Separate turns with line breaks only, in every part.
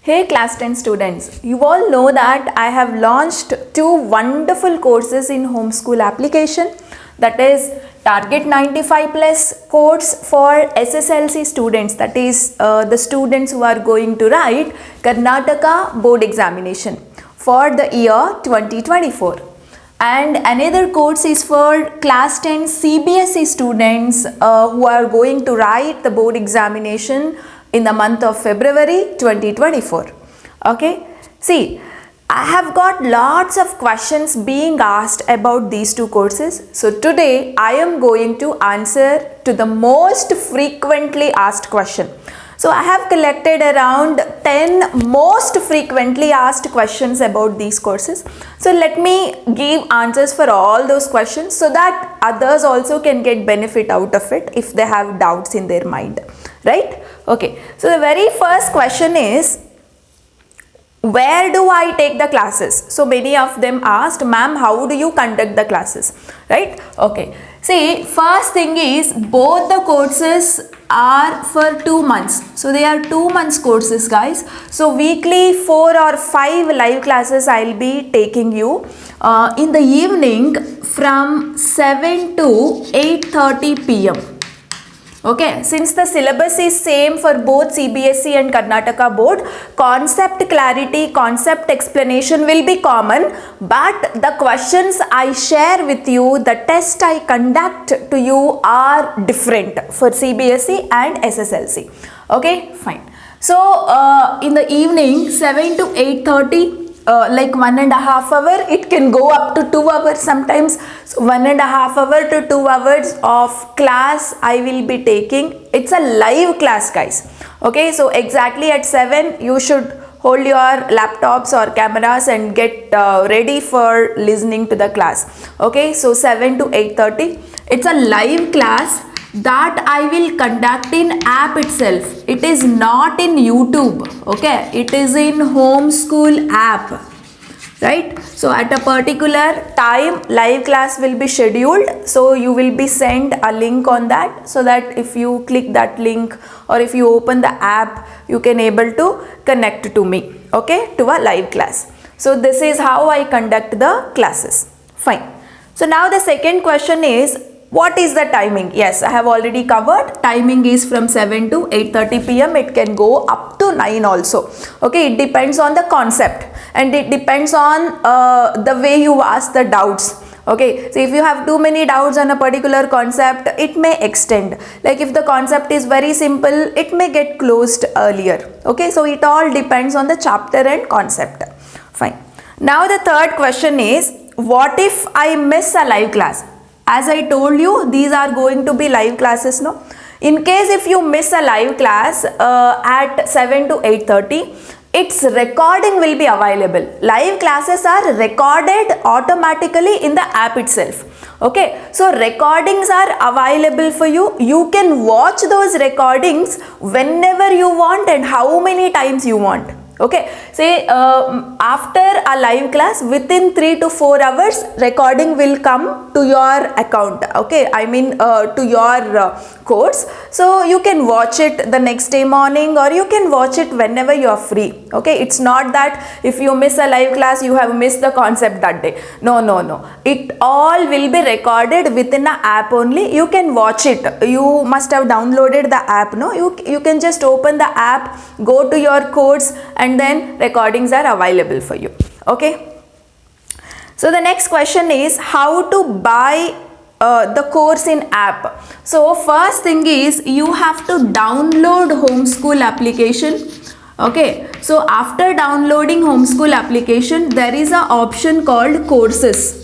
Hey class 10 students, you all know that I have launched two wonderful courses in homeschool application, that is Target 95 Plus course for SSLC students, that is the students who are going to write Karnataka board examination for the year 2024. And another course is for class 10 CBSE students who are going to write the board examination in the month of February 2024. Okay, see, I have got lots of questions being asked about these two courses. So today I am going to answer to the most frequently asked question. So I have collected around 10 most frequently asked questions about these courses. So let me give answers for all those questions so that others also can get benefit out of it if they have doubts in their mind, right? Okay, so the very first question is, where do I take the classes? So many of them asked, ma'am, how do you conduct the classes, right? Okay, see, first thing is both the courses are for 2 months. So they are 2 months courses, guys. So weekly 4 or 5 live classes I'll be taking you in the evening from 7 to 8:30 p.m. Okay, since the syllabus is same for both CBSE and Karnataka board, concept clarity, concept explanation will be common, but the questions I share with you, the test I conduct to you are different for CBSE and SSLC. Okay, fine. So in the evening 7 to 8:30, like 1.5 hour, it can go up to 2 hours sometimes. So 1.5 hour to 2 hours of class I will be taking. It's a live class, guys. Okay, so exactly at 7 you should hold your laptops or cameras and get ready for listening to the class. Okay, so 7 to 8:30, it's a live class that I will conduct in app itself. It is not in YouTube. Okay, it is in homeschool app, right? So at a particular time live class will be scheduled, so you will be sent a link on that, so that if you click that link or if you open the app, you can able to connect to me, okay, to a live class. So this is how I conduct the classes. Fine. So now the second question is, what is the timing? Yes, I have already covered. Timing is from 7 to 8:30 p.m. It can go up to 9 also. Okay, it depends on the concept and it depends on the way you ask the doubts. Okay, so if you have too many doubts on a particular concept, it may extend. Like if the concept is very simple, it may get closed earlier. Okay, so it all depends on the chapter and concept. Fine. Now the third question is, what if I miss a live class? As I told you, these are going to be live classes, no? In case if you miss a live class at 7 to 8:30, its recording will be available. Live classes are recorded automatically in the app itself. Okay, so recordings are available for you. You can watch those recordings whenever you want and how many times you want. Okay, say after a live class, within 3 to 4 hours recording will come to your account. Okay, I mean to your course, so you can watch it the next day morning or you can watch it whenever you are free. Okay, it's not that if you miss a live class you have missed the concept that day. No, it all will be recorded within the app only. You can watch it. You must have downloaded the app, no? You can just open the app, go to your course, and then recordings are available for you. Okay, so the next question is, how to buy the course in app. So first thing is, you have to download homeschool application. Okay, so after downloading homeschool application, there is an option called courses.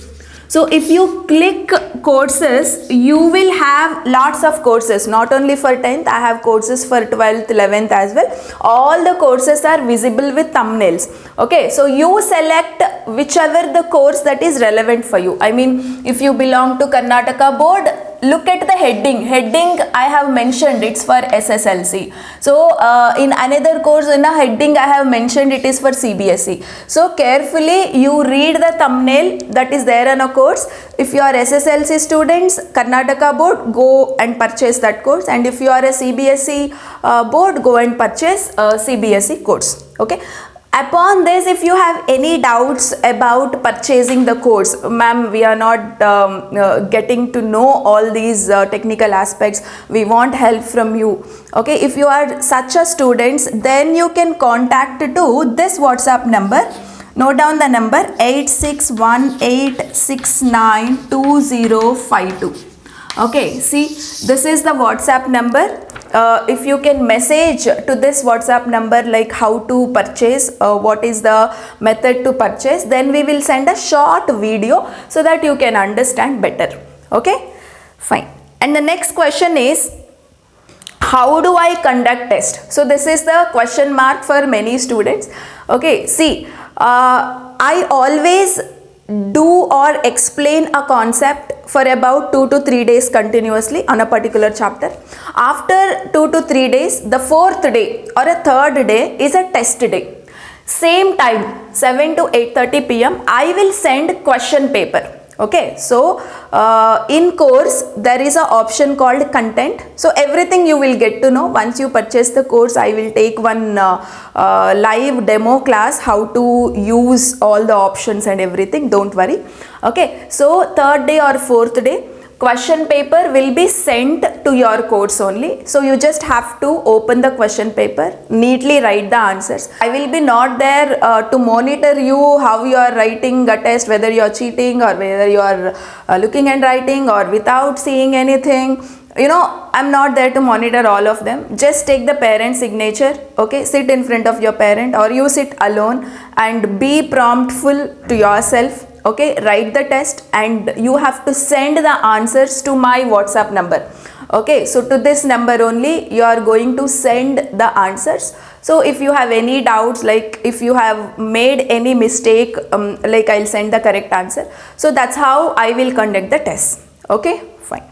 So if you click courses, you will have lots of courses. Not only for 10th, I have courses for 12th, 11th as well. All the courses are visible with thumbnails. Okay, so you select whichever the course that is relevant for you. I mean, if you belong to Karnataka board, look at the heading I have mentioned it's for SSLC. So in another course in a heading I have mentioned it is for CBSE. So carefully you read the thumbnail that is there on a course. If you are SSLC students, Karnataka board, go and purchase that course, and if you are a CBSE board, go and purchase CBSE course. Okay. Upon this, if you have any doubts about purchasing the course, ma'am, we are not getting to know all these technical aspects, we want help from you. Okay, if you are such a student, then you can contact to this WhatsApp number. Note down the number 8618692052. Okay, see, this is the WhatsApp number. If you can message to this WhatsApp number like how to purchase, what is the method to purchase, then we will send a short video so that you can understand better. Okay, fine. And the next question is, how do I conduct test? So this is the question mark for many students. Okay, see, I always do or explain a concept for about 2 to 3 days continuously on a particular chapter. After 2 to 3 days, the fourth day or a third day is a test day. Same time, 7 to 8:30 p.m. I will send question paper. Okay, so in course there is a option called content. So everything you will get to know once you purchase the course. I will take one live demo class how to use all the options and everything, don't worry. Okay, so third day or fourth day, question paper will be sent to your course only. So you just have to open the question paper, neatly write the answers. I will be not there to monitor you how you are writing a test, whether you are cheating or whether you are looking and writing or without seeing anything. You know, I'm not there to monitor all of them. Just take the parent signature. Okay, sit in front of your parent or you sit alone and be promptful to yourself. Okay, write the test and you have to send the answers to my WhatsApp number. Okay, so to this number only you are going to send the answers. So if you have any doubts, like if you have made any mistake, like I'll send the correct answer. So that's how I will conduct the test. Okay, fine.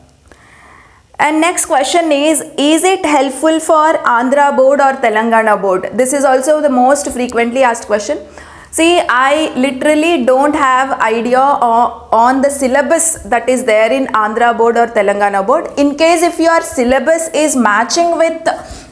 And next question is it helpful for Andhra board or Telangana board? This is also the most frequently asked question. See, I literally don't have idea on the syllabus that is there in Andhra board or Telangana board. In case if your syllabus is matching with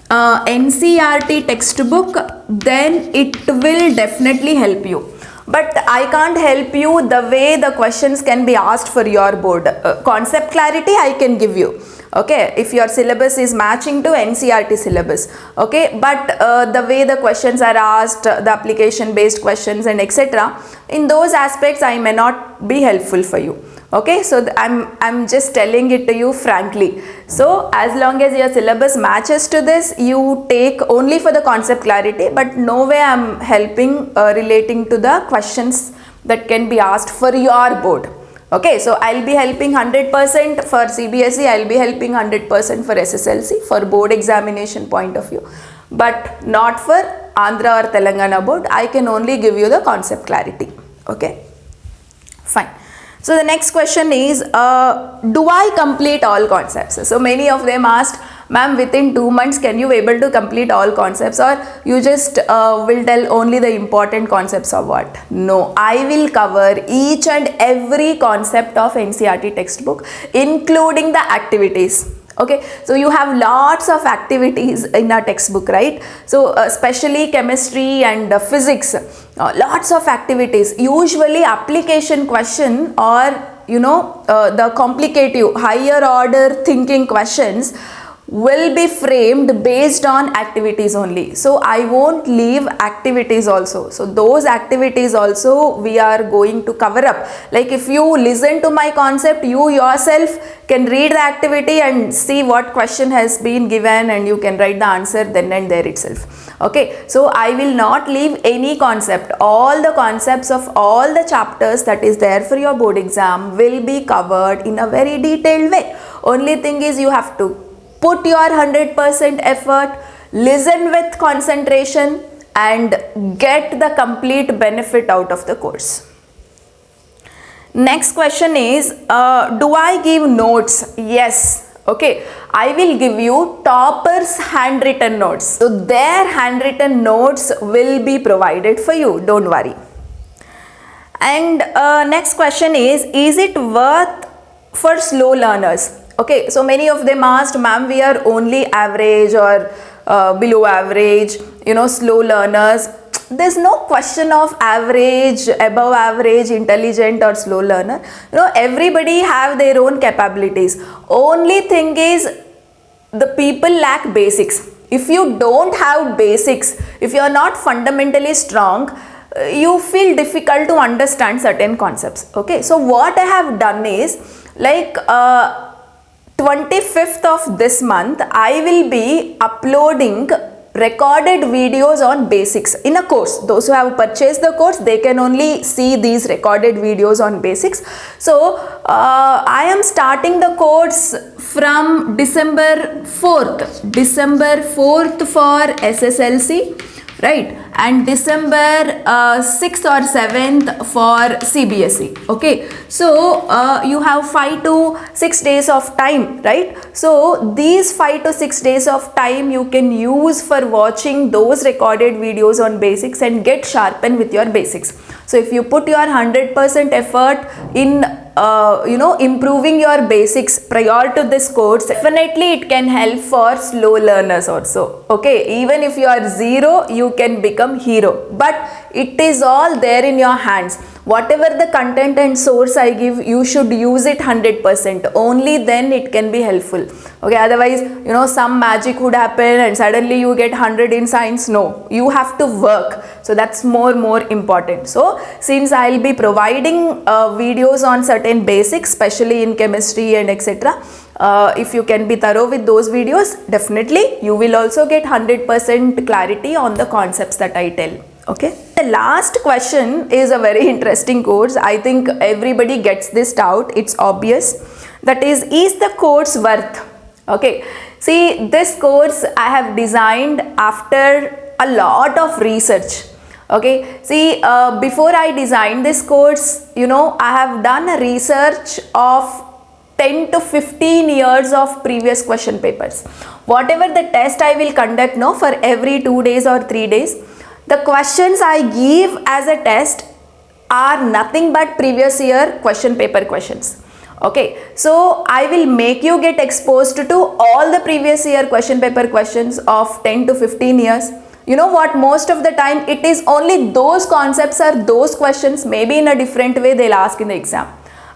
NCERT textbook, then it will definitely help you. But I can't help you the way the questions can be asked for your board. Concept clarity I can give you. Okay, if your syllabus is matching to NCERT syllabus. Okay, but the way the questions are asked, the application based questions and etc., in those aspects I may not be helpful for you. Okay, so I'm just telling it to you frankly. So as long as your syllabus matches to this, you take only for the concept clarity, but no way I'm helping relating to the questions that can be asked for your board. Okay, so I'll be helping 100% for CBSE, I'll be helping 100% for SSLC for board examination point of view, but not for Andhra or Telangana board. I can only give you the concept clarity. Okay, fine. So the next question is, do I complete all concepts? So many of them asked, ma'am, within 2 months can you able to complete all concepts, or you just will tell only the important concepts or what? No, I will cover each and every concept of NCERT textbook, including the activities. Okay, so you have lots of activities in a textbook, right? So especially chemistry and physics, lots of activities. Usually application question or the complicated higher order thinking questions will be framed based on activities only. So I won't leave activities also. So those activities also we are going to cover up. Like if you listen to my concept, you yourself can read the activity and see what question has been given, and you can write the answer then and there itself. Okay, so I will not leave any concept. All the concepts of all the chapters that is there for your board exam will be covered in a very detailed way. Only thing is you have to put your 100% effort, listen with concentration and get the complete benefit out of the course. Next question is, do I give notes? Yes. Okay, I will give you toppers handwritten notes. So their handwritten notes will be provided for you. Don't worry. And next question is it worth for slow learners? Okay, so many of them asked, ma'am, we are only average or below average, slow learners. There's no question of average, above average, intelligent or slow learner. Everybody have their own capabilities. Only thing is, the people lack basics. If you don't have basics, if you are not fundamentally strong, you feel difficult to understand certain concepts. Okay, so what I have done is, like 25th of this month, I will be uploading recorded videos on basics in a course. Those who have purchased the course, they can only see these recorded videos on basics. So I am starting the course from December 4th for SSLC, right, and December 6th or 7th for CBSE. Okay, so you have 5 to 6 days of time, right? So these 5 to 6 days of time you can use for watching those recorded videos on basics and get sharpened with your basics. So if you put your 100% effort in improving your basics prior to this course, definitely it can help for slow learners also. Okay, even if you are zero, you can become hero, but it is all there in your hands. Whatever the content and source I give, you should use it 100%. Only then it can be helpful. Okay, otherwise, some magic would happen and suddenly you get 100 in science. No, you have to work. So that's more important. So since I'll be providing videos on certain basics, especially in chemistry and etc., if you can be thorough with those videos, definitely you will also get 100% clarity on the concepts that I tell. Okay, the last question is a very interesting course. I think everybody gets this doubt. It's obvious. That is the course worth? Okay, see, this course I have designed after a lot of research. Okay, see, before I designed this course, I have done a research of 10 to 15 years of previous question papers. Whatever the test I will conduct for every 2 days or 3 days, the questions I give as a test are nothing but previous year question paper questions. Okay, so I will make you get exposed to all the previous year question paper questions of 10 to 15 years. You know what, most of the time it is only those concepts or those questions, maybe in a different way they'll ask in the exam.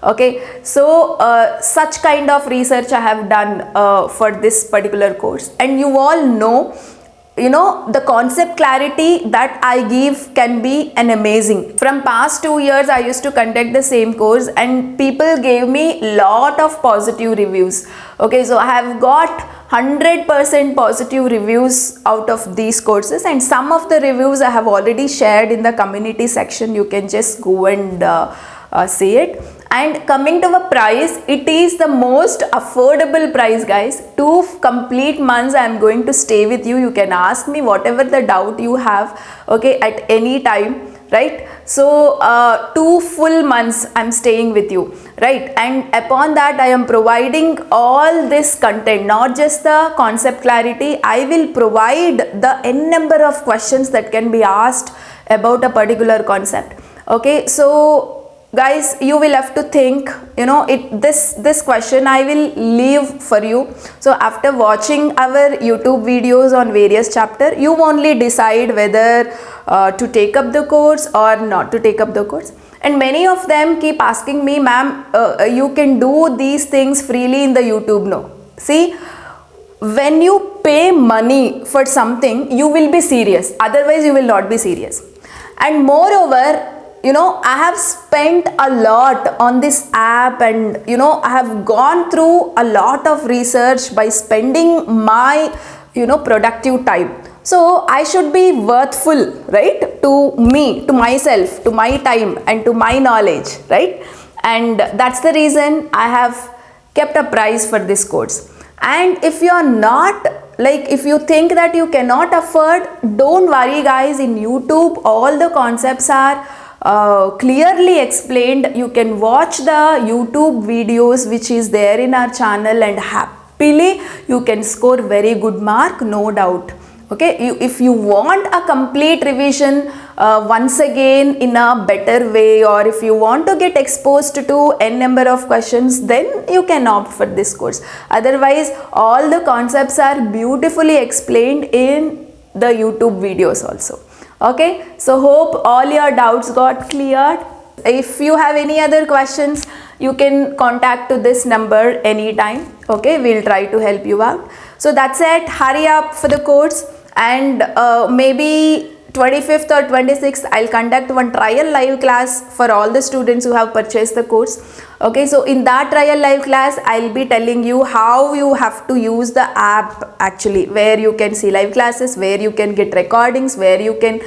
Okay, so such kind of research I have done for this particular course, and you all know, the concept clarity that I give can be an amazing. From past 2 years, I used to conduct the same course and people gave me lot of positive reviews. Okay, so I have got 100% positive reviews out of these courses, and some of the reviews I have already shared in the community section. You can just go and see it. And coming to the price, it is the most affordable price, guys. 2 complete months I am going to stay with you. You can ask me whatever the doubt you have, okay, at any time, right? So 2 full months I am staying with you, right? And upon that I am providing all this content, not just the concept clarity. I will provide the n number of questions that can be asked about a particular concept. Okay, so guys, you will have to think, this question I will leave for you. So after watching our YouTube videos on various chapters, you only decide whether to take up the course or not to take up the course. And many of them keep asking me, ma'am, you can do these things freely in the YouTube. No, see, when you pay money for something, you will be serious, otherwise you will not be serious. And moreover, I have spent a lot on this app, and I have gone through a lot of research by spending my productive time. So I should be worthful, right, to me, to myself, to my time and to my knowledge, right? And that's the reason I have kept a price for this course. And if you are not, if you think that you cannot afford, don't worry guys. In YouTube all the concepts are clearly explained. You can watch the YouTube videos which is there in our channel, and happily you can score very good mark, no doubt. Okay, if you want a complete revision once again in a better way, or if you want to get exposed to n number of questions, then you can opt for this course. Otherwise, all the concepts are beautifully explained in the YouTube videos also. Okay, so hope all your doubts got cleared. If you have any other questions, you can contact to this number anytime. Okay, we'll try to help you out. So that's it. Hurry up for the course, and maybe 25th or 26th I'll conduct one trial live class for all the students who have purchased the course. Okay, so in that trial live class I'll be telling you how you have to use the app actually, where you can see live classes, where you can get recordings, where you can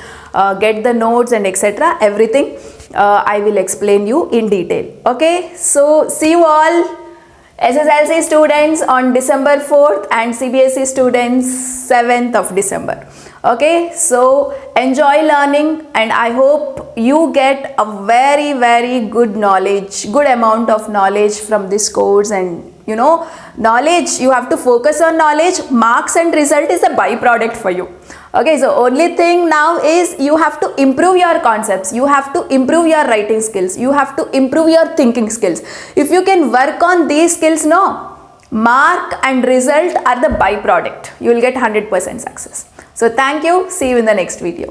get the notes and etc. Everything I will explain you in detail. Okay, so see you all, SSLC students, on December 4th and CBSE students 7th of December. Okay, so enjoy learning, and I hope you get a very, very good knowledge, good amount of knowledge from this course. And you know, knowledge, you have to focus on knowledge. Marks and result is a byproduct for you. Okay, so only thing now is you have to improve your concepts, you have to improve your writing skills, you have to improve your thinking skills. If you can work on these skills, no, mark and result are the byproduct. You will get 100% success. So thank you. See you in the next video.